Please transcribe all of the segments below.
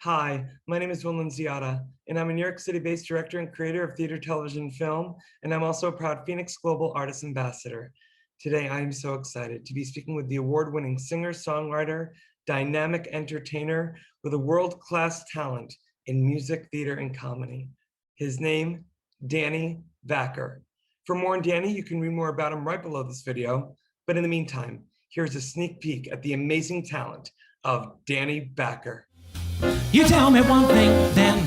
Hi, my name is William Ziada, and I'm a New York City-based director and creator of theater, television, and film, and I'm also a proud FENIX Global Artist Ambassador. Today, I am so excited to be speaking with the award-winning singer, songwriter, dynamic entertainer with a world-class talent in music, theater, and comedy. His name, Danny Bacher. For more on Danny, you can read more about him right below this video, but in the meantime, here's a sneak peek at the amazing talent of Danny Bacher. You tell me one thing, then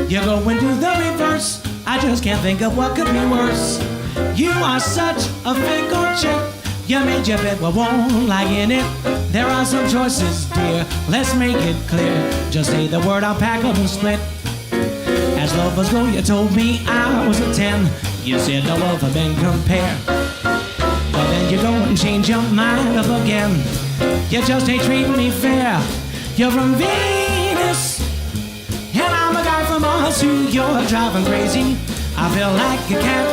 you go and do the reverse. I just can't think of what could be worse. You are such a fickle chick. You made your bed, but won't lie in it. There are some choices, dear. Let's make it clear. Just say the word, I'll pack up and split. As lovers go, you told me I was a 10. You said no other men compare. But then you go and change your mind up again. You just ain't treating me fair. You're from Venus, and I'm a guy from Mars who you're driving crazy. I feel like a cat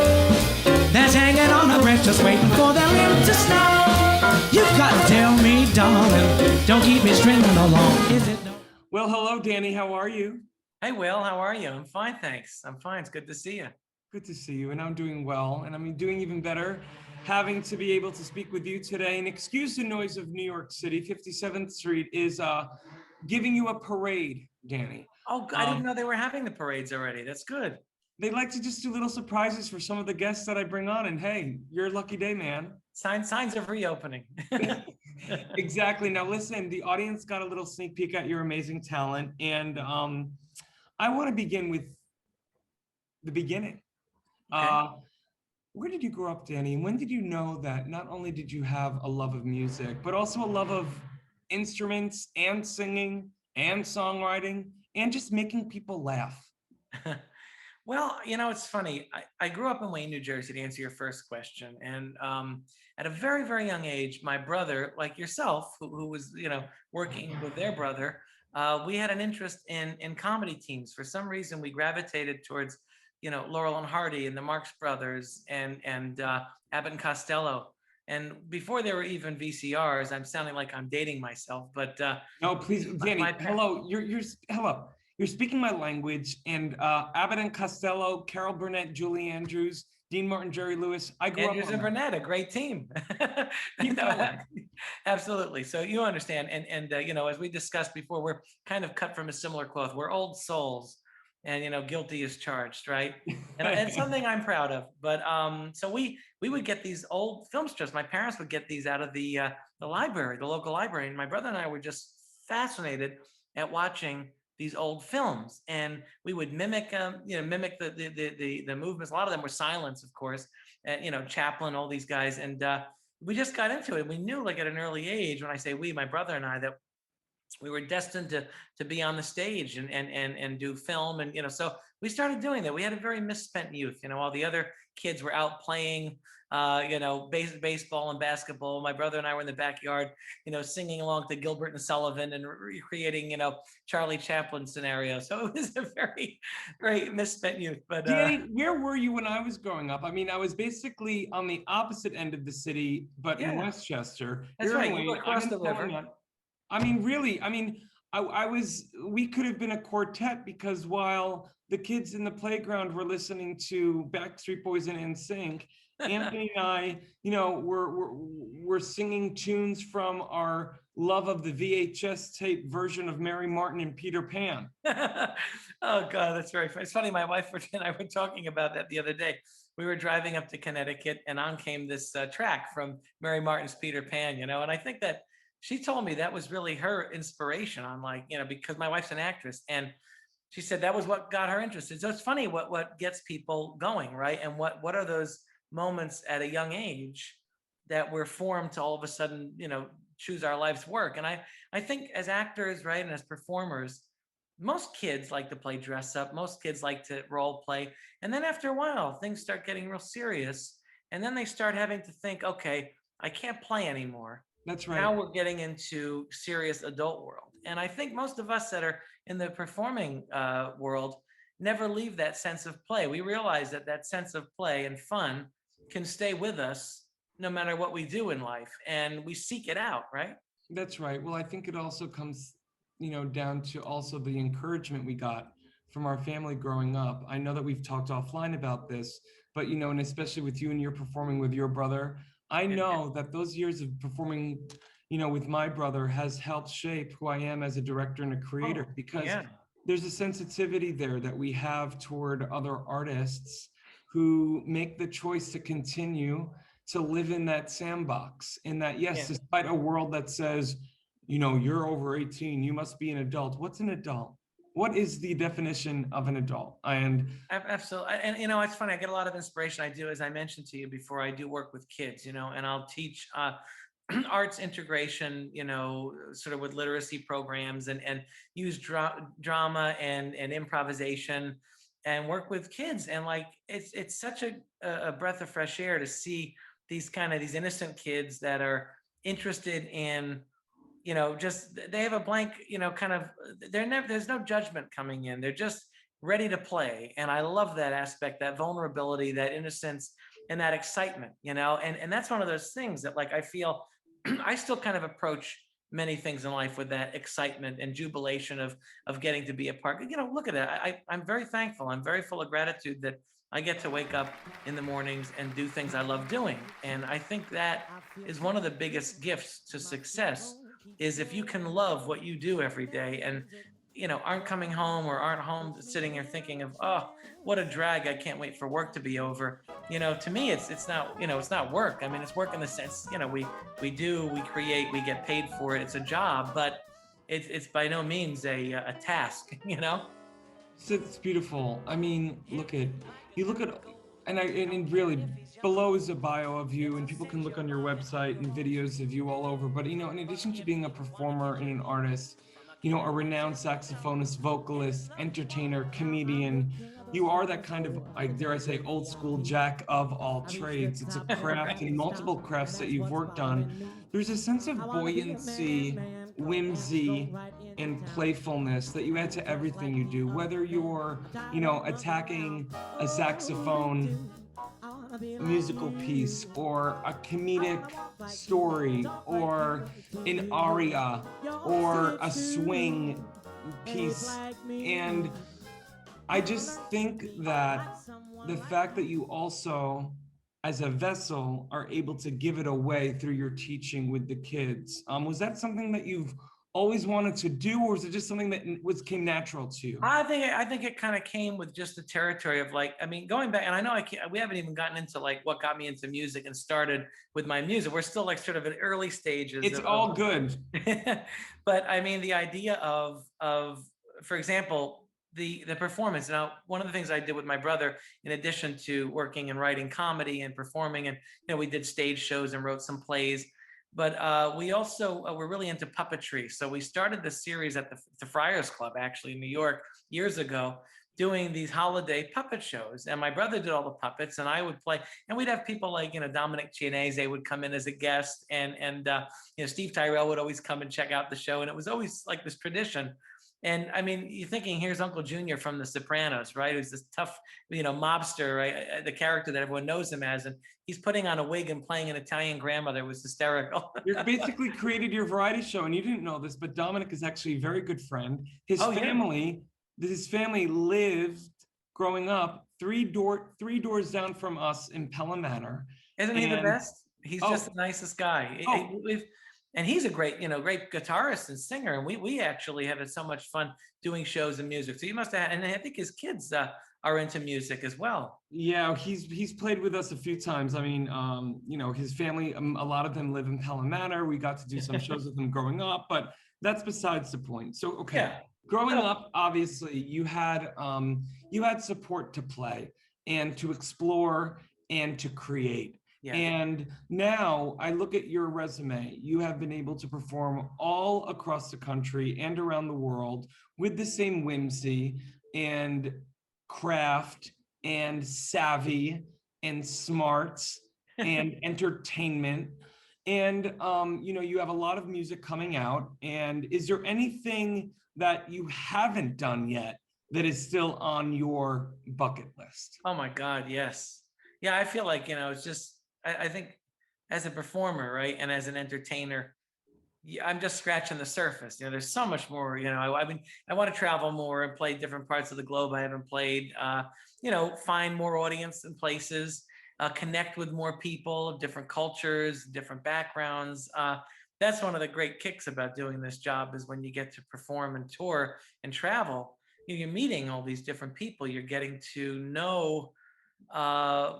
that's hanging on a branch just waiting for the limb to snap. You've got to tell me, darling, don't keep me stringing along. Is it no? Well, hello, Danny. How are you? Hey, Will, how are you? I'm fine, thanks. I'm fine. It's good to see you. Good to see you, and I'm doing well, and I'm doing even better having to be able to speak with you today. And excuse the noise of New York City. 57th Street is giving you a parade, Danny. Oh, I didn't know they were having the parades already. That's good. They like to just do little surprises for some of the guests that I bring on, and hey, you're a lucky day, man. Signs of reopening. Exactly. Now listen, the audience got a little sneak peek at your amazing talent, and I want to begin with the beginning. Okay. Where did you grow up, Danny? And when did you know that not only did you have a love of music, but also a love of instruments and singing and songwriting and just making people laugh? Well, it's funny. I grew up in Wayne, New Jersey, to answer your first question. And at a very, very young age, my brother, like yourself, who was, working with their brother, we had an interest in comedy teams. For some reason, we gravitated towards Laurel and Hardy and the Marx Brothers and Abbott and Costello. And before there were even VCRs, I'm sounding like I'm dating myself, but no, please, Danny. Hello, hello. You're speaking my language. And Abbott and Costello, Carol Burnett, Julie Andrews, Dean Martin, Jerry Lewis. I grew Andrews up and Burnett, a great team. Absolutely. So you understand, and as we discussed before, we're kind of cut from a similar cloth. We're old souls. And guilty is charged, right? And it's something I'm proud of. But so we would get these old film strips. My parents would get these out of the library, the local library, and my brother and I were just fascinated at watching these old films. And we would mimic the movements. A lot of them were silence, of course. Chaplin, all these guys, and we just got into it. We knew, like at an early age, when I say we, my brother and I, that we were destined to be on the stage and do film. And, so we started doing that. We had a very misspent youth, while the other kids were out playing, baseball and basketball. My brother and I were in the backyard, singing along to Gilbert and Sullivan and recreating, Charlie Chaplin scenarios. So it was a very, very misspent youth. But Danny, where were you when I was growing up? I mean, I was basically on the opposite end of the city, but in Westchester. That's right. You were across the river. I mean, really, we could have been a quartet, because while the kids in the playground were listening to Backstreet Boys and NSYNC, Anthony and I, were singing tunes from our love of the VHS tape version of Mary Martin and Peter Pan. Oh, God, that's very funny. It's funny. My wife and I were talking about that the other day. We were driving up to Connecticut, and on came this track from Mary Martin's Peter Pan, and I think that she told me that was really her inspiration on, because my wife's an actress, and she said that was what got her interested. So it's funny what gets people going, right? And what are those moments at a young age that we're formed to all of a sudden, choose our life's work. And I think as actors, right, and as performers, most kids like to play dress up. Most kids like to role play. And then after a while, things start getting real serious. And then they start having to think, okay, I can't play anymore. That's right. Now we're getting into serious adult world. And I think most of us that are in the performing world never leave that sense of play. We realize that sense of play and fun can stay with us no matter what we do in life. And we seek it out, right? That's right. Well, I think it also comes down to also the encouragement we got from our family growing up. I know that we've talked offline about this, but and especially with you and you're performing with your brother, I know that those years of performing, with my brother has helped shape who I am as a director and a creator, because there's a sensitivity there that we have toward other artists who make the choice to continue to live in that sandbox, in that, yes, despite a world that says, you're over 18, you must be an adult. What's an adult? What is the definition of an adult? And absolutely. And it's funny, I get a lot of inspiration. I do, as I mentioned to you before, I do work with kids, and I'll teach arts integration, sort of with literacy programs, and use drama and improvisation, and work with kids. And like, it's such a breath of fresh air to see these innocent kids that are interested in, just, they have a blank, there's no judgment coming in. They're just ready to play. And I love that aspect, that vulnerability, that innocence, and that excitement, and that's one of those things that, like, I feel I still kind of approach many things in life with that excitement and jubilation of getting to be a part. Look at it. I'm very thankful. I'm very full of gratitude that I get to wake up in the mornings and do things I love doing. And I think that is one of the biggest gifts to success, is if you can love what you do every day, and aren't coming home, or aren't home sitting here thinking of, oh, what a drag, I can't wait for work to be over. To me, it's not, it's not work. I mean, it's work in the sense, we create, we get paid for it. It's a job, but it's by no means a task, So it's beautiful. I mean, you look at, and really below is a bio of you, and people can look on your website and videos of you all over. But, in addition to being a performer and an artist, a renowned saxophonist, vocalist, entertainer, comedian, you are that kind of, dare I say, old school jack of all trades. It's a craft and multiple crafts that you've worked on. There's a sense of buoyancy, whimsy, and playfulness that you add to everything you do, whether you're, attacking a saxophone musical piece, or a comedic story, or an aria, or a swing piece. And I just think that the fact that you also, as a vessel, are able to give it away through your teaching with the kids, was that something that you've always wanted to do, or was it just something that came natural to you? I think it kind of came with just the territory of, like, I mean, going back, and I know we haven't even gotten into like what got me into music and started with my music. We're still like sort of at early stages. It's all good. But I mean, the idea of, for example, the performance. Now, one of the things I did with my brother, in addition to working and writing comedy and performing, and we did stage shows and wrote some plays. But we also were really into puppetry. So we started the series at the Friars Club, actually, in New York, years ago, doing these holiday puppet shows. And my brother did all the puppets, and I would play. And we'd have people like, Dominic Chianese would come in as a guest. And Steve Tyrell would always come and check out the show. And it was always like this tradition. And I mean, you're thinking, here's Uncle Junior from The Sopranos, right? Who's this tough, mobster, right? The character that everyone knows him as. And he's putting on a wig and playing an Italian grandmother. It was hysterical. You basically created your variety show, and you didn't know this, but Dominic is actually a very good friend. His family lived, growing up, three doors down from us in Pelham Manor. Isn't he the best? He's just the nicest guy. And he's a great, great guitarist and singer. And we actually have had so much fun doing shows and music. So you must have, and I think his kids are into music as well. Yeah, he's played with us a few times. I mean, his family, a lot of them live in Pelham Manor. We got to do some shows with them growing up, but that's besides the point. So, okay. Yeah. Growing up, obviously, you had support to play and to explore and to create. Yeah. And now I look at your resume. You have been able to perform all across the country and around the world with the same whimsy and craft and savvy and smarts and entertainment. And, you have a lot of music coming out. And is there anything that you haven't done yet that is still on your bucket list? Oh my God, yes. Yeah, I feel like, it's just, I think as a performer, right, and as an entertainer, yeah, I'm just scratching the surface. There's so much more. I want to travel more and play different parts of the globe I haven't played. Find more audience and places, connect with more people, different cultures, different backgrounds. That's one of the great kicks about doing this job is when you get to perform and tour and travel. You're meeting all these different people. You're getting to know. Uh,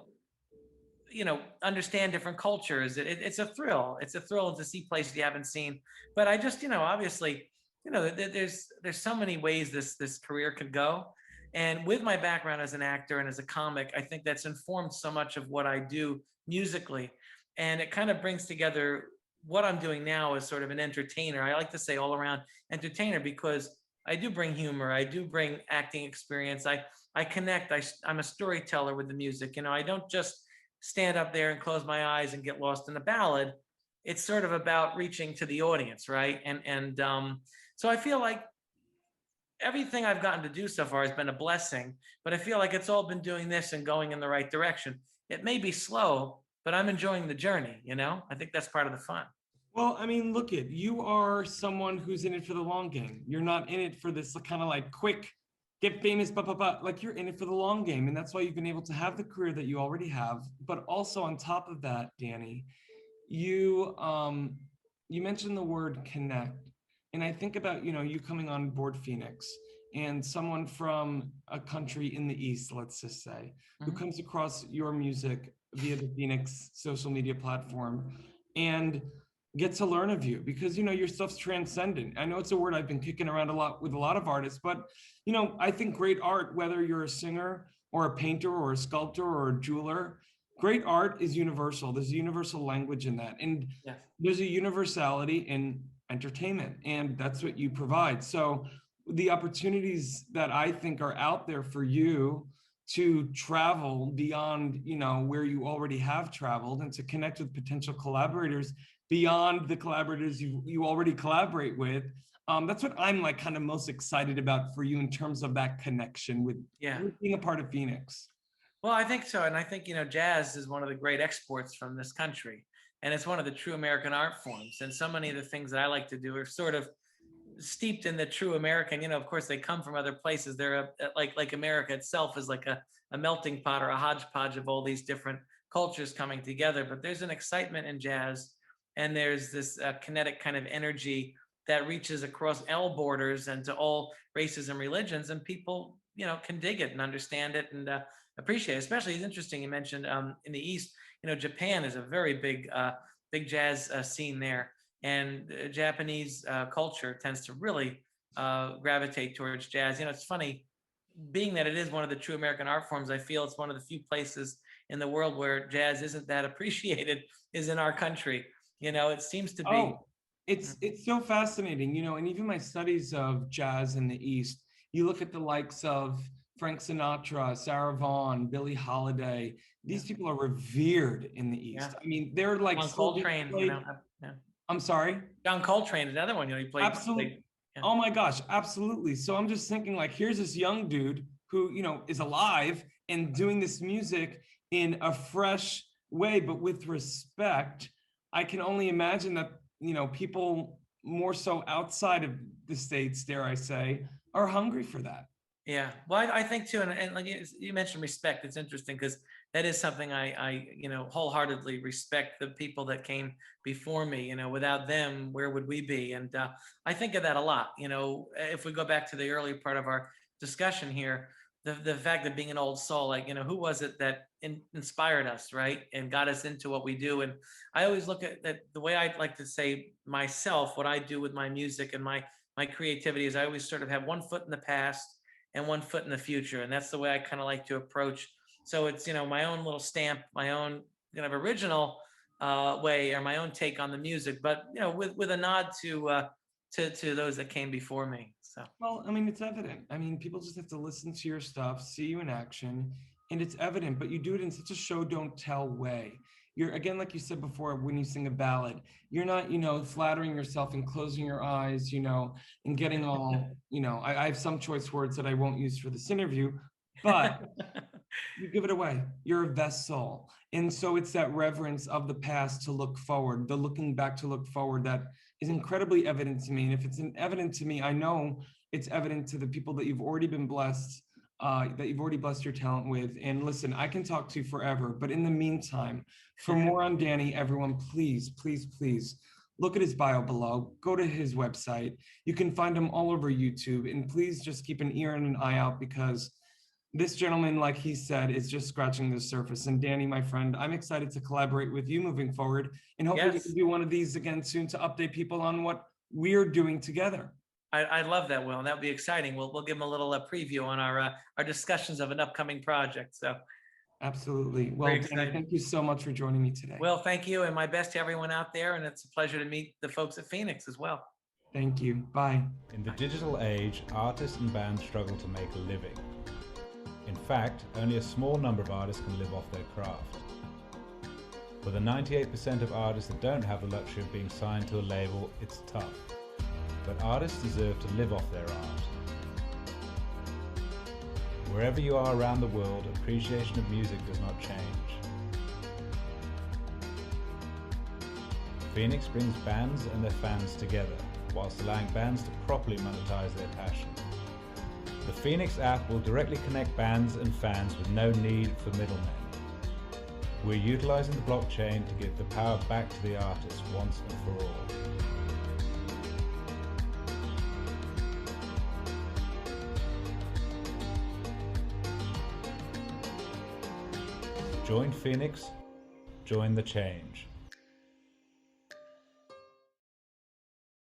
understand different cultures. It's a thrill. It's a thrill to see places you haven't seen. But I just, obviously, there's so many ways this career could go. And with my background as an actor and as a comic, I think that's informed so much of what I do musically. And it kind of brings together what I'm doing now as sort of an entertainer. I like to say all around entertainer because I do bring humor. I do bring acting experience. I connect. I'm a storyteller with the music. I don't just stand up there and close my eyes and get lost in a ballad. It's sort of about reaching to the audience, right? And so I feel like everything I've gotten to do so far has been a blessing, but I feel like it's all been doing this and going in the right direction. It may be slow, but I'm enjoying the journey, I think that's part of the fun. Well, I mean, look it, you are someone who's in it for the long game. You're not in it for this kind of like quick, get famous, like you're in it for the long game. And that's why you've been able to have the career that you already have. But also on top of that, Danny, you mentioned the word connect. And I think about, you coming on board FENIX and someone from a country in the East, let's just say, who comes across your music via the FENIX social media platform and get to learn of you because, your stuff's transcendent. I know it's a word I've been kicking around a lot with a lot of artists, but, I think great art, whether you're a singer or a painter or a sculptor or a jeweler, great art is universal. There's a universal language in that. And there's a universality in entertainment, and that's what you provide. So the opportunities that I think are out there for you to travel beyond, where you already have traveled and to connect with potential collaborators beyond the collaborators you already collaborate with. That's what I'm like kind of most excited about for you in terms of that connection with being a part of FENIX. Well, I think so. And I think, jazz is one of the great exports from this country. And it's one of the true American art forms. And so many of the things that I like to do are sort of steeped in the true American. Of course, they come from other places. They're like America itself is like a melting pot or a hodgepodge of all these different cultures coming together. But there's an excitement in jazz. And there's this kinetic kind of energy that reaches across all borders and to all races and religions. And people, can dig it and understand it and appreciate it. Especially, it's interesting you mentioned in the East, Japan is a very big jazz scene there. And Japanese culture tends to really gravitate towards jazz. It's funny, being that it is one of the true American art forms, I feel it's one of the few places in the world where jazz isn't that appreciated is in our country. It seems to be. It's so fascinating, and even my studies of jazz in the East, you look at the likes of Frank Sinatra, Sarah Vaughan, Billie Holiday. These people are revered in the East. I mean, they're like John Coltrane. I'm sorry. John Coltrane, another one. He played. Absolutely. Oh my gosh, absolutely. So I'm just thinking, like, here's this young dude who is alive and doing this music in a fresh way, but with respect. I can only imagine that people more so outside of the States, dare I say, are hungry for that. Yeah, well, I think too, and like you mentioned respect. It's interesting because that is something I wholeheartedly respect the people that came before me. Without them, where would we be? And I think of that a lot. If we go back to the earlier part of our discussion here, the fact that being an old soul, like who was it that inspired us, right, and got us into what we do? And I always look at that the way I'd like to say myself, what I do with my music and my creativity is I always sort of have one foot in the past and one foot in the future. And that's the way I kind of like to approach. So it's, my own little stamp, my own kind of original way or my own take on the music, but, with a nod to those that came before me. So, well, I mean, it's evident. I mean, people just have to listen to your stuff, see you in action, and it's evident, but you do it in such a show don't tell way. You're, again, like you said before, when you sing a ballad, you're not, flattering yourself and closing your eyes, and getting all, I have some choice words that I won't use for this interview, but you give it away. You're a vessel. And so it's that reverence of the past to look forward, the looking back to look forward that is incredibly evident to me. And if it's evident to me, I know it's evident to the people that you've already been blessed, that you've already blessed your talent with. And listen, I can talk to you forever, but in the meantime, for more on Danny, everyone, please, please, please look at his bio below, go to his website. You can find him all over YouTube, and please just keep an ear and an eye out, because this gentleman, like he said, is just scratching the surface. And Danny, my friend, I'm excited to collaborate with you moving forward, and hopefully we can do one of these again soon to update people on what we're doing together. I love that, Will, and that would be exciting. We'll give him a little preview on our discussions of an upcoming project. So, absolutely. Well, Danny, thank you so much for joining me today. Well, thank you, and my best to everyone out there. And it's a pleasure to meet the folks at FENIX as well. Thank you. Bye. In the digital age, artists and bands struggle to make a living. In fact, only a small number of artists can live off their craft. For the 98% of artists that don't have the luxury of being signed to a label, it's tough. But artists deserve to live off their art. Wherever you are around the world, appreciation of music does not change. FENIX brings bands and their fans together, whilst allowing bands to properly monetize their passion. The FENIX app will directly connect bands and fans with no need for middlemen. We're utilizing the blockchain to give the power back to the artist once and for all. Join FENIX, join the change.